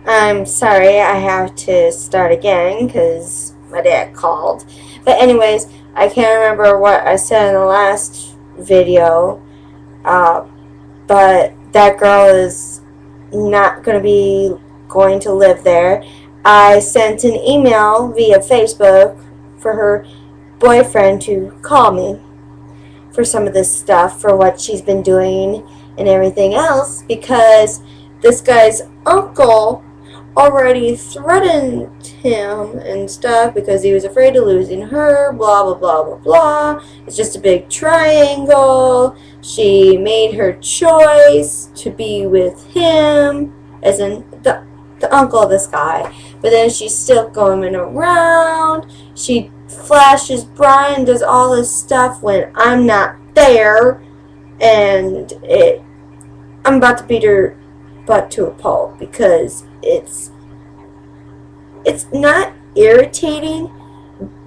I'm sorry, I have to start again because my dad called. But anyways, I can't remember what I said in the last video. But that girl is not going to live there. I sent an email via Facebook for her boyfriend to call me for some of this stuff, for what she's been doing and everything else, because this guy's uncle already threatened him and stuff because he was afraid of losing her, blah, blah, blah, blah, blah. It's just a big triangle. She made her choice to be with him, as in the uncle of this guy. But then she's still going around. She flashes Brian, does all this stuff when I'm not there. And I'm about to beat her butt to a pulp because it's not irritating,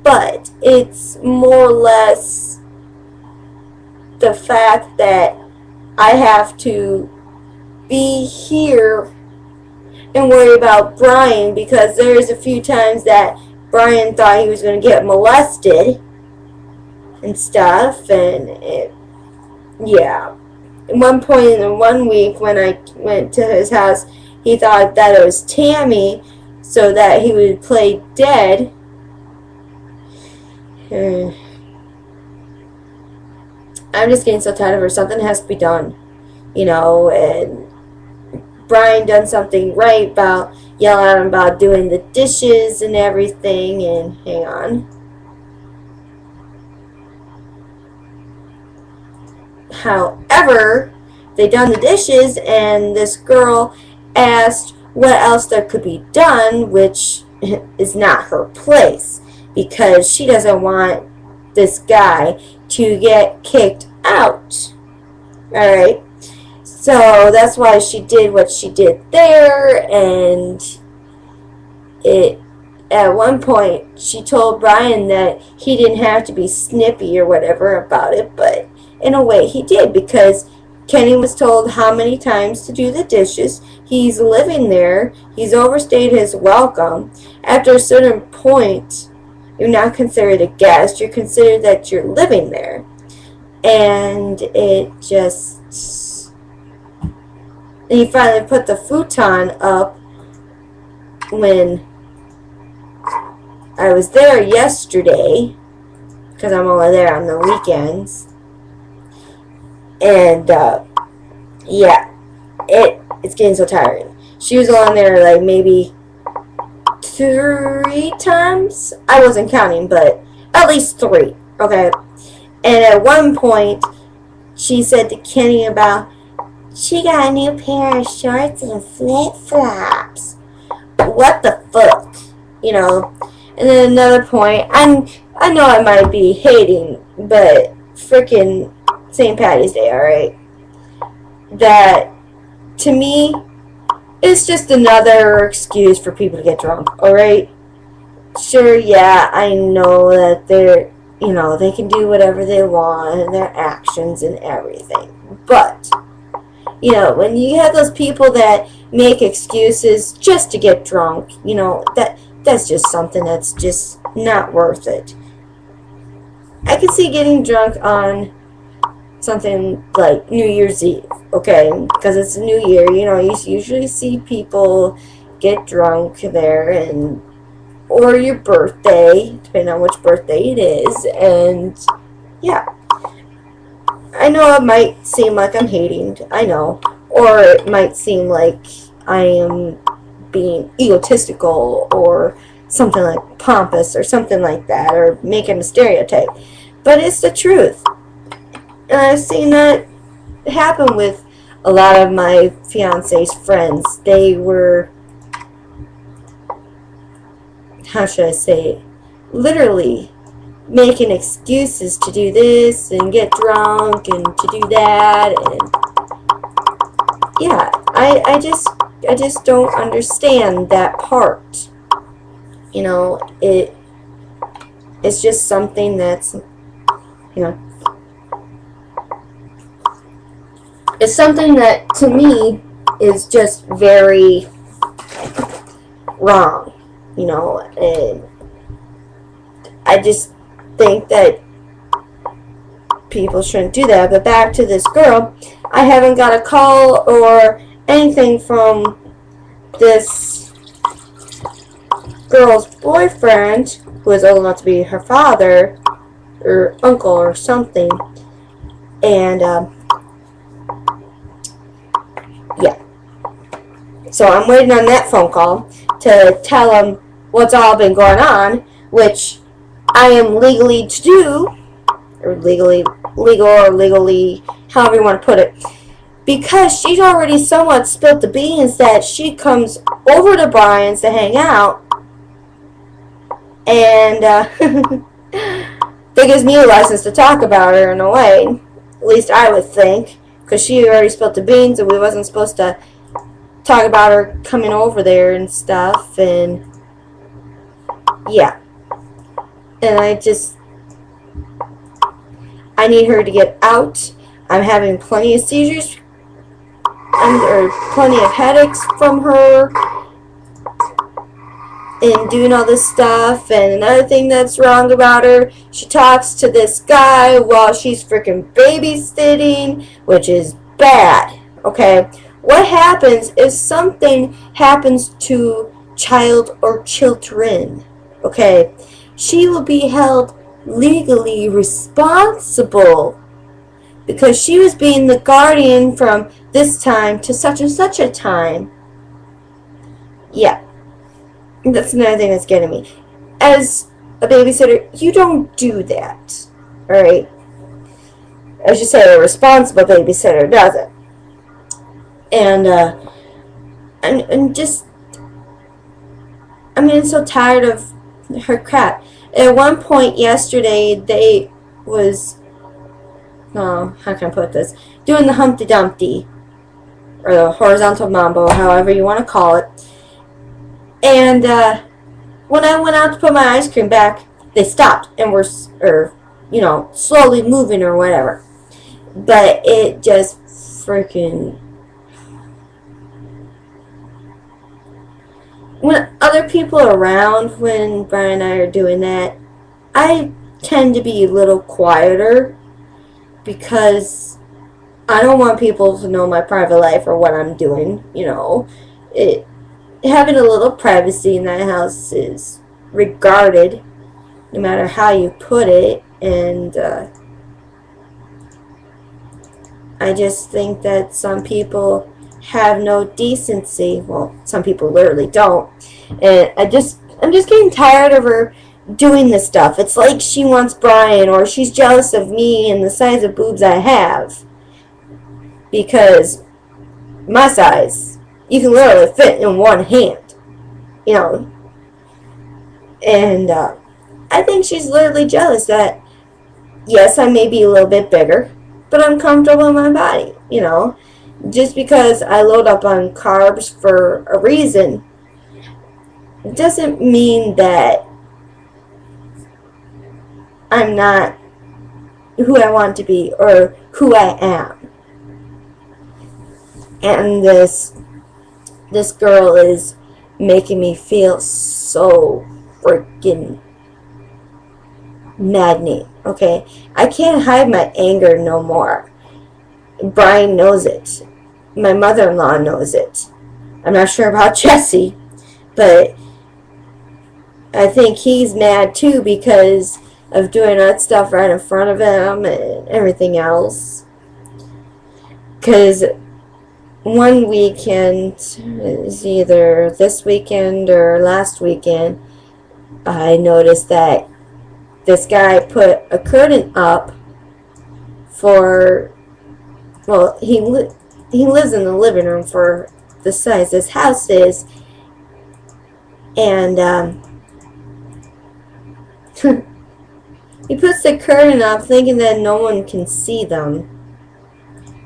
but it's more or less the fact that I have to be here and worry about Brian, because there's a few times that Brian thought he was going to get molested and stuff, and yeah. At one point in 1 week when I went to his house, he thought that it was Tammy so that he would play dead. I'm just getting so tired of her. Something has to be done, and Brian done something right about yelling at him about doing the dishes and everything, and hang on. However, they done the dishes, and this girl asked what else there could be done, which is not her place, because she doesn't want this guy to get kicked out. Alright? So that's why she did what she did there, and at one point she told Brian that he didn't have to be snippy or whatever about it, but in a way he did, because Kenny was told how many times to do the dishes. He's living there. He's overstayed his welcome. After a certain point, you're not considered a guest. You're considered that you're living there. And it just... And he finally put the futon up when I was there yesterday, because I'm only there on the weekends. And, yeah, it's getting so tiring. She was on there, like, maybe 3 times. I wasn't counting, but at least 3, okay? And at one point, she said to Kenny about, she got a new pair of shorts and flip-flops. What the fuck? And then another point, I know I might be hating, but freaking St. Patty's Day, alright? That, to me, is just another excuse for people to get drunk, alright? Sure, yeah, I know that they're, they can do whatever they want and their actions and everything. But, when you have those people that make excuses just to get drunk, that's just something that's just not worth it. I can see getting drunk on something like New Year's Eve, okay? Because it's a new year, you usually see people get drunk there, or your birthday, depending on which birthday it is, and yeah. I know it might seem like I'm hating, I know, or it might seem like I am being egotistical or something like pompous or something like that, or making a stereotype, but it's the truth. And I've seen that happen with a lot of my fiance's friends. They were, how should I say, literally making excuses to do this and get drunk and to do that, and yeah, I just don't understand that part. It's just something that's, it's something that to me is just very wrong, you know, and I just think that people shouldn't do that. But back to this girl, I haven't got a call or anything from this girl's boyfriend, who is old enough to be her father or uncle or something, and yeah, so I'm waiting on that phone call to tell him what's all been going on, which I am legally to do, or legal, or legally, however you want to put it, because she's already somewhat spilled the beans that she comes over to Brian's to hang out, and that gives me a license to talk about her in a way, at least I would think, because she already spilled the beans and we wasn't supposed to talk about her coming over there and stuff, and yeah, and I need her to get out. I'm having plenty of seizures or plenty of headaches from her and doing all this stuff. And another thing that's wrong about her, she talks to this guy while she's freaking babysitting, which is bad. Okay, what happens if something happens to child or children? Okay, she will be held legally responsible because she was being the guardian from this time to such and such a time. Yeah, that's another thing that's getting me. As a babysitter, you don't do that, alright? I should say a responsible babysitter does it. And I'm so tired of her crap. At one point yesterday, they was, how can I put this, doing the Humpty Dumpty, or the horizontal mambo, however you want to call it. And when I went out to put my ice cream back, they stopped and were, slowly moving or whatever. But it just freaking, when other people are around, when Brian and I are doing that, I tend to be a little quieter because I don't want people to know my private life or what I'm doing, Having a little privacy in that house is regarded, no matter how you put it, and I just think that some people have no decency. Well, some people literally don't. And I'm just getting tired of her doing this stuff. It's like she wants Brian, or she's jealous of me and the size of boobs I have. Because my size, you can literally fit in one hand. And I think she's literally jealous that, yes, I may be a little bit bigger, but I'm comfortable in my body, Just because I load up on carbs for a reason doesn't mean that I'm not who I want to be or who I am. And this girl is making me feel so freaking maddening, okay? I can't hide my anger no more. Brian knows it. My mother-in-law knows it. I'm not sure about Jesse, but I think he's mad too because of doing that stuff right in front of him and everything else. Because one weekend, is either this weekend or last weekend, I noticed that this guy put a curtain up for, well, he lives in the living room for the size this house is, and he puts the curtain up thinking that no one can see them,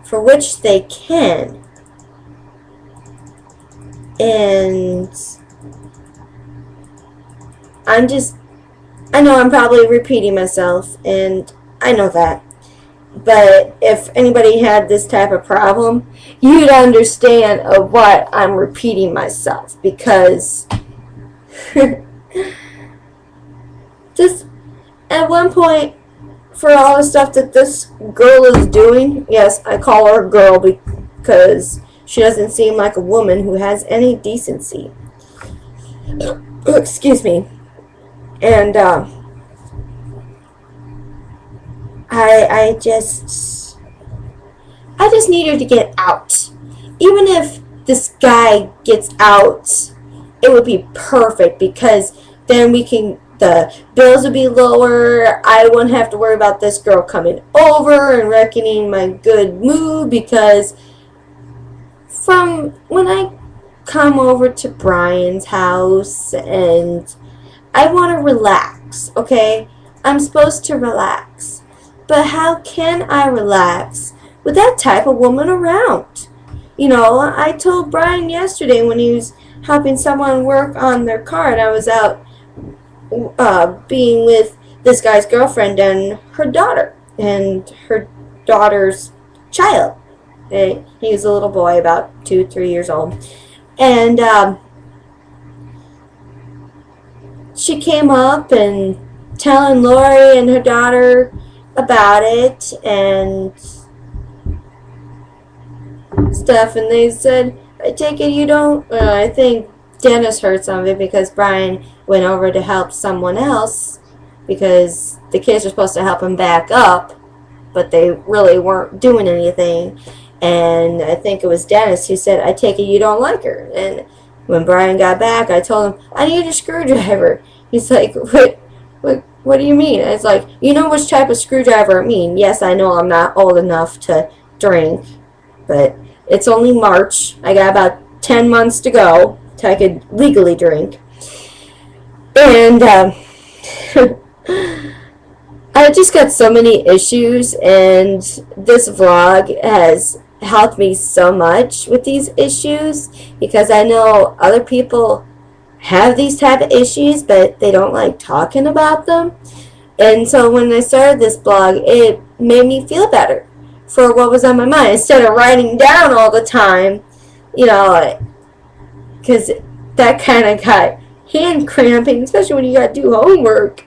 for which they can. And I know I'm probably repeating myself, and I know that. But if anybody had this type of problem, you'd understand of what I'm repeating myself, because Just at one point, for all the stuff that this girl is doing, yes, I call her a girl because she doesn't seem like a woman who has any decency. Excuse me. And I just need her to get out. Even if this guy gets out, it would be perfect because then the bills would be lower. I wouldn't have to worry about this girl coming over and wrecking my good mood, because from when I come over to Brian's house and I want to relax, okay? I'm supposed to relax. But how can I relax with that type of woman around? You know, I told Brian yesterday when he was helping someone work on their car, and I was out being with this guy's girlfriend and her daughter daughter's child. He was a little boy, about 2-3 years old. And she came up and telling Lori and her daughter about it and stuff, and they said, I take it you don't, I think Dennis heard some of it because Brian went over to help someone else because the kids were supposed to help him back up, but they really weren't doing anything. And I think it was Dennis who said, I take it you don't like her. And when Brian got back, I told him, I need a screwdriver. He's like, what do you mean? And it's like, you know which type of screwdriver I mean. Yes, I know I'm not old enough to drink, but it's only March. I got about 10 months to go till I could legally drink. And I just got so many issues, and this vlog has helped me so much with these issues because I know other people have these type of issues, but they don't like talking about them. And so when I started this blog, it made me feel better for what was on my mind instead of writing down all the time, you know, because that kind of got hand cramping, especially when you got to do homework.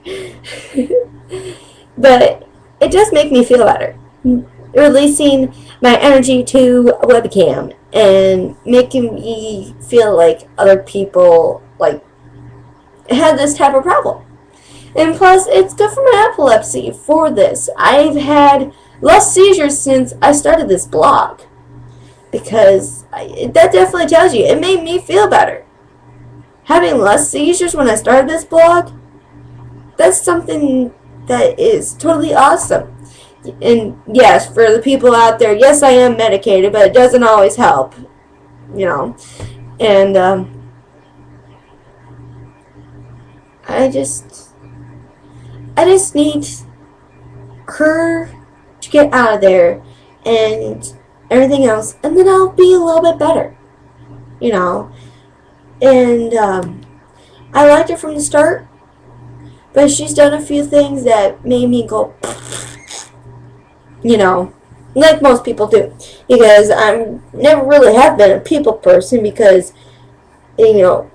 But it does make me feel better, releasing my energy to a webcam and making me feel like other people like had this type of problem. And plus, it's good for my epilepsy for this. I've had less seizures since I started this blog, because that definitely tells you it made me feel better. Having less seizures when I started this blog, that's something that is totally awesome. And yes, for the people out there, yes, I am medicated, but it doesn't always help, you know. And I just need her to get out of there and everything else, and then I'll be a little bit better, you know. And I liked her from the start, but she's done a few things that made me go, you know, like most people do, because I never really have been a people person, because, you know,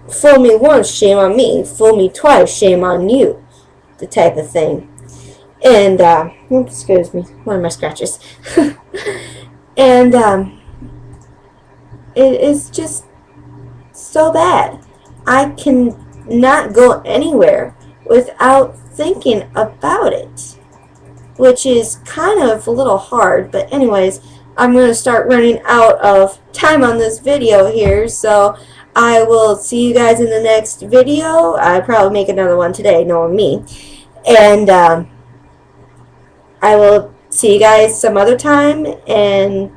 fool me once, shame on me, fool me twice, shame on you, the type of thing. And excuse me, one of my scratches. And it's just so bad. I can not go anywhere without thinking about it, which is kind of a little hard. But anyways, I'm going to start running out of time on this video here, so I will see you guys in the next video. I'll probably make another one today, knowing me. And I will see you guys some other time, and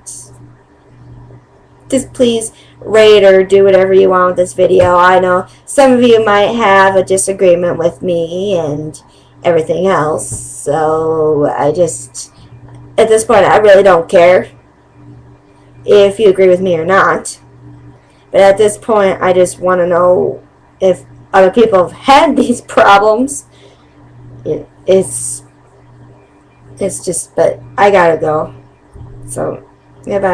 just please rate or do whatever you want with this video. I know some of you might have a disagreement with me and everything else, so I just, at this point, I really don't care if you agree with me or not. But at this point, I just want to know if other people have had these problems. It's just, but I gotta go. So, goodbye.